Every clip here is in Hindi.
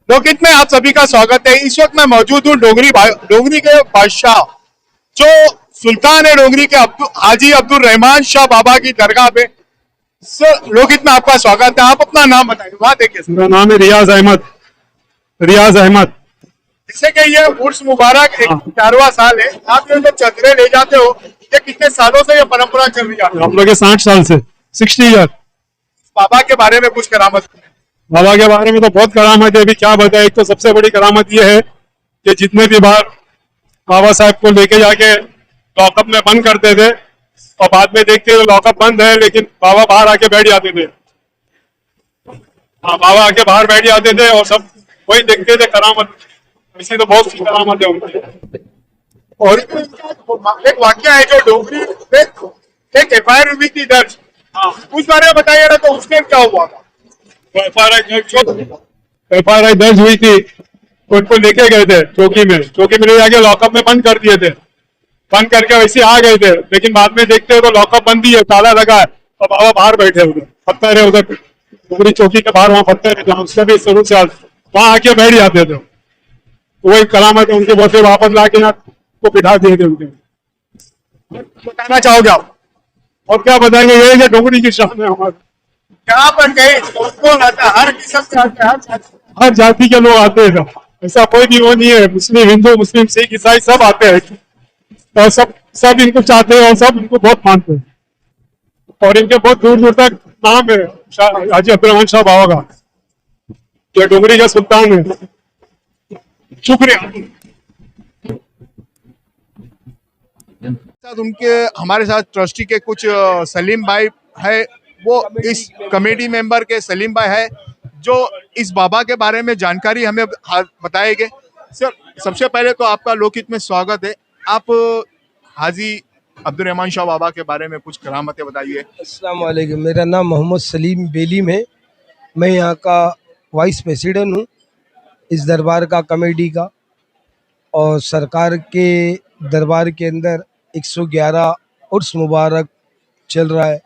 लोकहित में आप सभी का स्वागत है। इस वक्त मैं मौजूद हूँ डोंगरी के बादशाह जो सुल्तान है डोंगरी के हाजी अब्दुल रहमान शाह बाबा की दरगाह पे। सर, लोकहित में आपका स्वागत है। आप अपना नाम बताइए। वहां देखिए, मेरा नाम है रियाज अहमद। रियाज अहमद। जैसे कि ये उर्स मुबारक 11वां साल है, आप ये जो चंद्रे ले जाते हो, ये कितने सालों से ये परंपरा चल रही है? हम लोग 60 साल से 60 ईयर। बाबा के बारे में कुछ करामत? बाबा के बारे में तो बहुत करामत है, अभी क्या बताए। एक तो सबसे बड़ी करामत यह है कि जितने भी बार बाबा साहब को लेके जाके लॉकअप में बंद करते थे और बाद में देखते थे लॉकअप बंद है, लेकिन बाबा बाहर आके बैठ जाते थे। हाँ, बाबा आके बाहर बैठ जाते थे और सब वही देखते थे करामत। ऐसी तो बहुत सी करामत है उनकी। और एक वाक्य है जो डोंगरी में एक एफआईआर हुई थी दर्ज, उस बारे में बताइए ना, तो उसमें क्या हुआ था? एफआईआर दर्ज हुई थी, उनको लेके गए थे चौकी में ले जाके लॉकअप में बंद कर दिए थे। बंद करके वैसे आ गए थे, लेकिन बाद में देखते हो तो लॉकअप बंद ही है, ताला लगा है और बाबा बाहर बैठे उधर पत्थर है, उधर पूरी चौकी के बाहर वहां पत्थर है, उसका भी शुरू से वहां आके बैठ जाते थे। वही करामत है उनके, बहुत से वापस ला के ना को बिठा दिए थे उनके। बताना चाहोगे आप? और क्या बताएंगे, यही है डोंगरी की शान है हमारी। यहाँ पर कहीं कौन आता है? हर किस्म के आते हैं, हर जाति के लोग आते हैं, ऐसा कोई भी वो नहीं है। मुस्लिम, हिंदू, मुस्लिम, सिख, ईसाई सब आते हैं और सब सब इनको चाहते हैं और सब इनको बहुत मानते हैं। और इनके बहुत दूर दूर तक नाम है हाजी अब्दुल रहमान शाह बाबा का, जो डोंगरी का सुल्तान है। शुक्रिया। उनके हमारे साथ ट्रस्टी के कुछ सलीम भाई है, वो इस कमेटी मेंबर के सलीम भाई है जो इस बाबा के बारे में जानकारी हमें बताएंगे। सर, सबसे पहले तो आपका लोकहित में स्वागत है। आप हाजी अब्दुल रहमान शाह बाबा के बारे में कुछ करामतें बताइए। अस्सलाम वालेकुम, मेरा नाम मोहम्मद सलीम बेलीम है। मैं यहाँ का वाइस प्रेसिडेंट हूँ इस दरबार का, कमेटी का। और सरकार के दरबार के अंदर 111 उर्स मुबारक चल रहा है।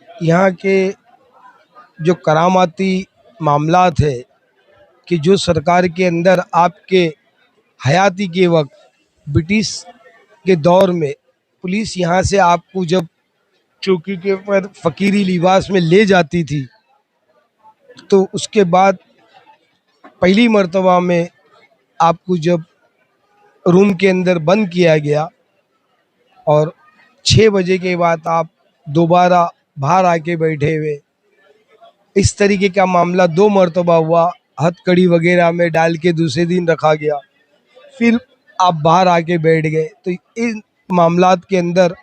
यहाँ के जो करामाती मामलात है कि जो सरकार के अंदर आपके हयाती के वक्त ब्रिटिश के दौर में पुलिस यहाँ से आपको जब चौकी के ऊपर फ़कीरी लिबास में ले जाती थी, तो उसके बाद पहली मर्तबा में आपको जब रूम के अंदर बंद किया गया और 6 बजे के बाद आप दोबारा बाहर आके बैठे हुए, इस तरीके का मामला 2 मर्तबा हुआ। हथकड़ी वगैरह में डाल के दूसरे दिन रखा गया, फिर आप बाहर आके बैठ गए। तो इन मामलात के अंदर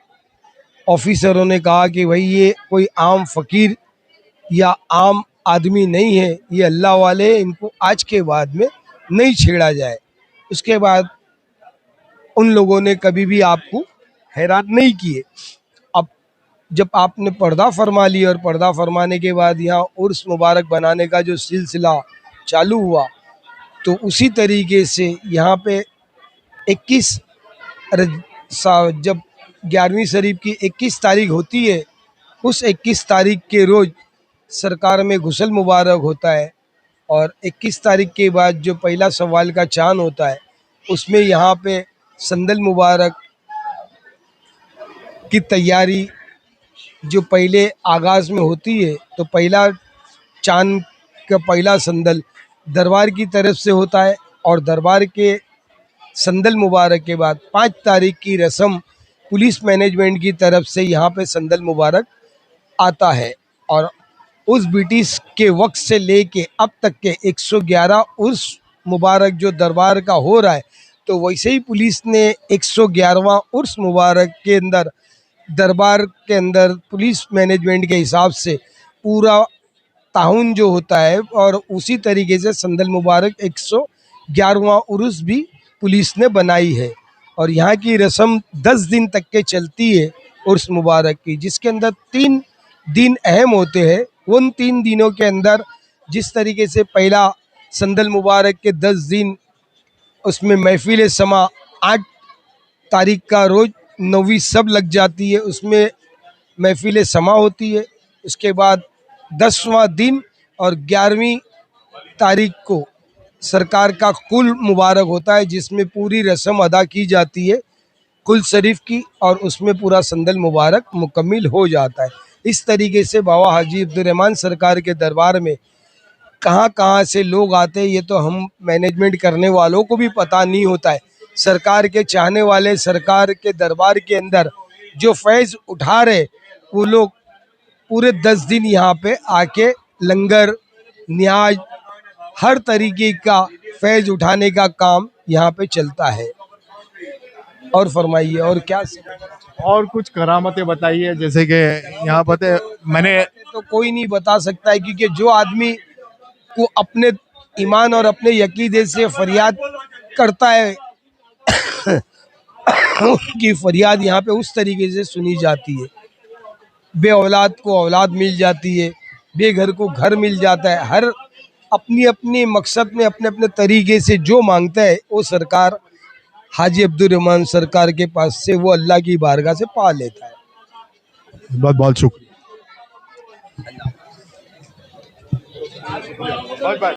ऑफिसरों ने कहा कि भाई ये कोई आम फ़कीर या आम आदमी नहीं है, ये अल्लाह वाले हैं, इनको आज के बाद में नहीं छेड़ा जाए। उसके बाद उन लोगों ने कभी भी आपको हैरान नहीं किए। अब जब आपने पर्दा फरमा लिया और पर्दा फरमाने के बाद यहाँ उर्स मुबारक बनाने का जो सिलसिला चालू हुआ, तो उसी तरीके से यहाँ पे 21 जब 11वीं शरीफ की 21 तारीख होती है, उस 21 तारीख के रोज़ सरकार में गुसल मुबारक होता है। और 21 तारीख के बाद जो पहला सवाल का चांद होता है, उसमें यहाँ पे संदल मुबारक की तैयारी जो पहले आगाज़ में होती है, तो पहला चांद का पहला संदल दरबार की तरफ से होता है और दरबार के संदल मुबारक के बाद 5 तारीख की रस्म पुलिस मैनेजमेंट की तरफ से यहाँ पे संदल मुबारक आता है। और उस ब्रिटिश के वक्त से लेके अब तक के 111 उर्स मुबारक जो दरबार का हो रहा है, तो वैसे ही पुलिस ने 111वां उर्स मुबारक के अंदर दरबार के अंदर पुलिस मैनेजमेंट के हिसाब से पूरा ताउन जो होता है, और उसी तरीके से संदल मुबारक 111वां उर्स भी पुलिस ने बनाई है। और यहाँ की रस्म 10 दिन तक के चलती है उर्स मुबारक की, जिसके अंदर 3 दिन अहम होते हैं। उन 3 दिनों के अंदर जिस तरीके से पहला संदल मुबारक के 10 दिन, उसमें महफिल समा 8 तारीख का रोज़ 9वीं सब लग जाती है, उसमें महफिल समा होती है। उसके बाद 10वां दिन और 11वीं तारीख को सरकार का कुल मुबारक होता है, जिसमें पूरी रस्म अदा की जाती है कुल शरीफ की, और उसमें पूरा संदल मुबारक मुकम्मिल हो जाता है। इस तरीके से बाबा हाजी अब्दुर्रहमान सरकार के दरबार में कहाँ कहाँ से लोग आते हैं, ये तो हम मैनेजमेंट करने वालों को भी पता नहीं होता है। सरकार के चाहने वाले सरकार के दरबार के अंदर जो फैज़ उठा रहे, वो लोग पूरे 10 दिन यहाँ पे आके लंगर न्याज हर तरीके का फैज़ उठाने का काम यहाँ पे चलता है। और फरमाइए और क्या और कुछ करामतें बताइए, जैसे कि यहाँ पर मैंने तो कोई नहीं बता सकता है, क्योंकि जो आदमी को अपने ईमान और अपने यकीदे से फरियाद करता है उनकी फरियाद यहाँ पे उस तरीके से सुनी जाती है। बे औलाद को औलाद मिल जाती है, बेघर को घर मिल जाता है। हर अपनी अपनी मकसद में अपने अपने तरीके से जो मांगता है वो सरकार हाजी अब्दुर्रहमान सरकार के पास से वो अल्लाह की बारगाह से पा लेता है। बहुत बहुत शुक्रिया। Bye bye.